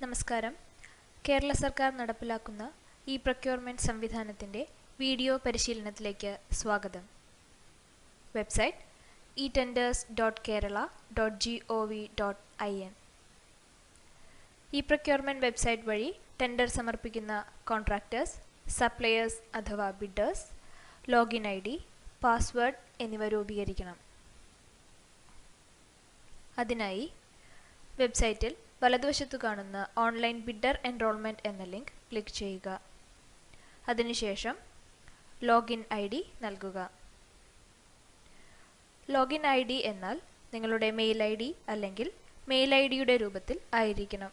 നമസ്കാരം. കേരള സർക്കാർ നടപ്പിലാക്കുന്ന ഇ-പ്രൊക്യൂർമെന്റ് സംവിധാനത്തിന്റെ വീഡിയോ പരിശീലനത്തിലേക്ക് സ്വാഗതം. Website etenders.kerala.gov.in. ഇ-പ്രൊക്യൂർമെന്റ് വെബ്സൈറ്റ് വഴി ടെൻഡർ സമർപ്പിക്കുന്ന കോൺട്രാക്ടേഴ്സ്, സപ്ലയേഴ്സ് അഥവാ bidders, login I D, password എന്നിവ രൂപീകരിക്കണം. അതിനായി വെബ്സൈറ്റിൽ വലതുവശത്തു കാണുന്ന ഓൺലൈൻ ബിഡർ എൻറോൾമെന്റ് എന്ന ലിങ്ക് ക്ലിക്ക് ചെയ്യുക. അതിനുശേഷം ലോഗിൻ ഐ ഡി നൽകുക. ലോഗിൻ ഐ ഡി എന്നാൽ നിങ്ങളുടെ മെയിൽ ഐ ഡി അല്ലെങ്കിൽ മെയിൽ ഐ ഡിയുടെ രൂപത്തിൽ ആയിരിക്കണം.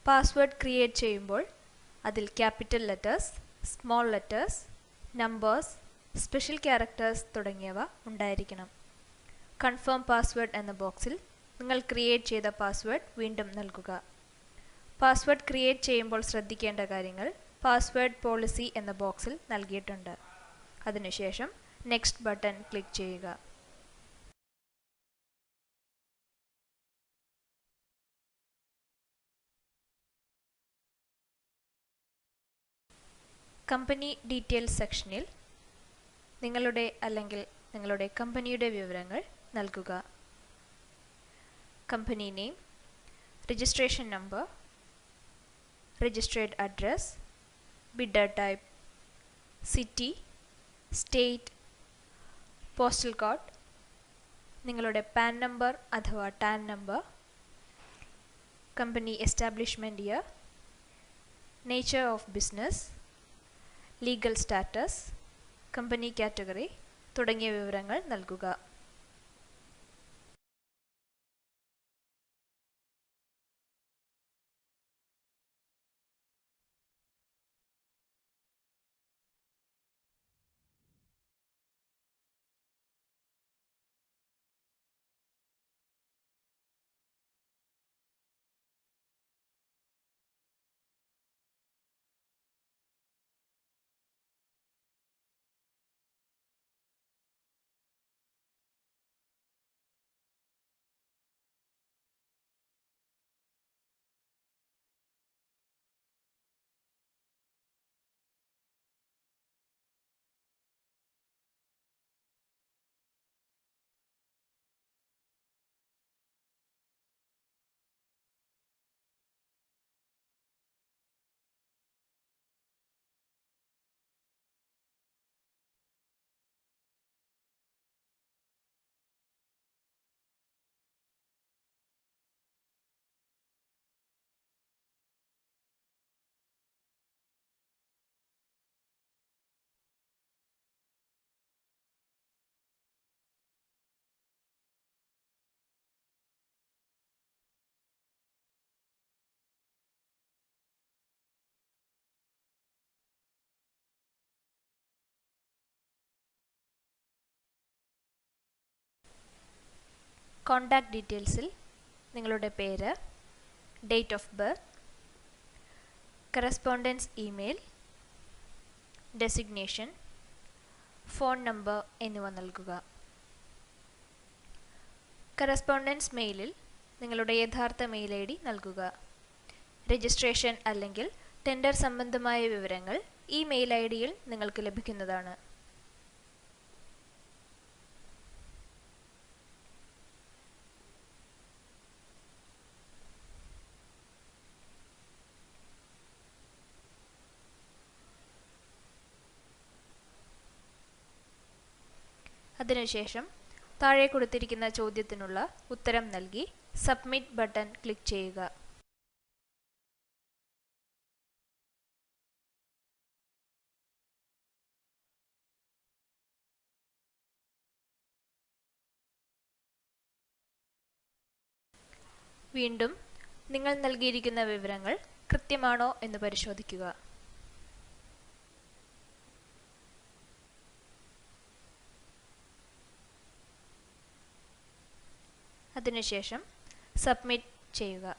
പാസ്വേഡ് ക്രിയേറ്റ് ചെയ്യുമ്പോൾ അതിൽ capital letters, small letters, numbers, special characters തുടങ്ങിയവ ഉണ്ടായിരിക്കണം. കൺഫേം പാസ്വേഡ് എന്ന ബോക്സിൽ നിങ്ങൾ ക്രിയേറ്റ് ചെയ്ത പാസ്വേഡ് വീണ്ടും നൽകുക. പാസ്വേഡ് ക്രിയേറ്റ് ചെയ്യുമ്പോൾ ശ്രദ്ധിക്കേണ്ട കാര്യങ്ങൾ പാസ്വേഡ് പോളിസി എന്ന ബോക്സിൽ നൽകിയിട്ടുണ്ട്. അതിനുശേഷം നെക്സ്റ്റ് ബട്ടൺ ക്ലിക്ക് ചെയ്യുക. കമ്പനി ഡീറ്റെയിൽസ് സെക്ഷനിൽ നിങ്ങളുടെ അല്ലെങ്കിൽ നിങ്ങളുടെ കമ്പനിയുടെ വിവരങ്ങൾ നൽകുക. Company name, registration number, registered address, bidder type, city, state, postal code, നിങ്ങളുടെ പാൻ നമ്പർ അഥവാ tan number, company establishment year, nature of business, legal status, company category തുടങ്ങിയ വിവരങ്ങൾ നൽകുക. കോണ്ടാക്ട് ഡീറ്റെയിൽസിൽ നിങ്ങളുടെ പേര്, date of birth, correspondence email, designation, phone number എന്നിവ നൽകുക. Correspondence മെയിലിൽ നിങ്ങളുടെ യഥാർത്ഥ മെയിൽ ഐ ഡി നൽകുക. രജിസ്ട്രേഷൻ അല്ലെങ്കിൽ ടെൻഡർ സംബന്ധമായ വിവരങ്ങൾ ഈ മെയിൽ ഐ ഡിയിൽ നിങ്ങൾക്ക് ലഭിക്കുന്നതാണ്. അതിനുശേഷം താഴെ കൊടുത്തിരിക്കുന്ന ചോദ്യത്തിനുള്ള ഉത്തരം നൽകി സബ്മിറ്റ് ബട്ടൺ ക്ലിക്ക് ചെയ്യുക. വീണ്ടും നിങ്ങൾ നൽകിയിരിക്കുന്ന വിവരങ്ങൾ കൃത്യമാണോ എന്ന് പരിശോധിക്കുക. അതിനുശേഷം സബ്മിറ്റ് ചെയ്യുക.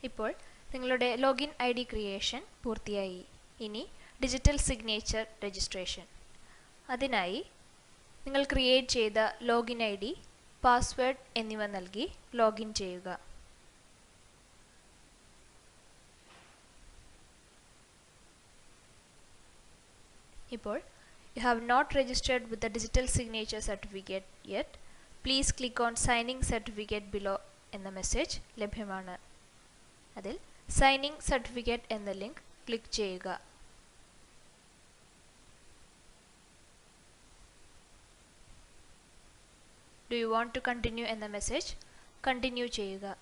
ഇപ്പോൾ നിങ്ങളുടെ ലോഗിൻ ഐ ഡി ക്രിയേഷൻ പൂർത്തിയായി. ഇനി ഡിജിറ്റൽ സിഗ്നേച്ചർ രജിസ്ട്രേഷൻ. അതിനായി നിങ്ങൾ ക്രിയേറ്റ് ചെയ്ത ലോഗിൻ ഐ ഡി, പാസ്വേഡ് എന്നിവ നൽകി ലോഗിൻ ചെയ്യുക. ഇപ്പോൾ you have not registered with the digital signature certificate yet. Please click on signing certificate below എന്ന മെസ്സേജ് ലഭ്യമാണ്. അതിൽ സൈനിങ് സർട്ടിഫിക്കറ്റ് എന്ന ലിങ്ക് ക്ലിക്ക് ചെയ്യുക. Do you want to continue എന്ന മെസ്സേജ് കണ്ടിന്യൂ ചെയ്യുക.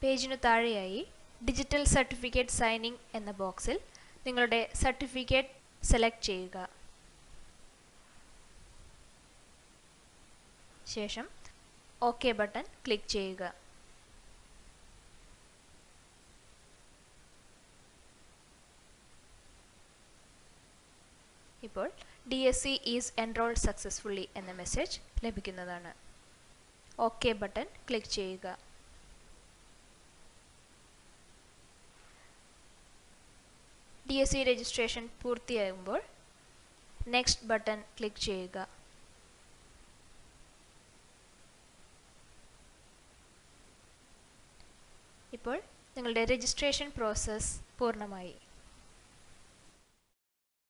പേജിനു താഴെയായി ഡിജിറ്റൽ സർട്ടിഫിക്കറ്റ് സൈനിങ് എന്ന ബോക്സിൽ നിങ്ങളുടെ സർട്ടിഫിക്കറ്റ് സെലക്ട് ചെയ്യുക. ശേഷം ഓക്കെ ബട്ടൺ ക്ലിക്ക് ചെയ്യുക. ഇപ്പോൾ DSC ഈസ് എൻറോൾഡ് സക്സസ്ഫുള്ളി എന്ന മെസ്സേജ് ലഭിക്കുന്നതാണ്. ഓക്കെ ബട്ടൺ ക്ലിക്ക് ചെയ്യുക. DSC രജിസ്ട്രേഷൻ പൂർത്തിയാകുമ്പോൾ നെക്സ്റ്റ് ബട്ടൺ ക്ലിക്ക് ചെയ്യുക. ഇപ്പോൾ നിങ്ങളുടെ രജിസ്ട്രേഷൻ പ്രോസസ്സ് പൂർണ്ണമായി.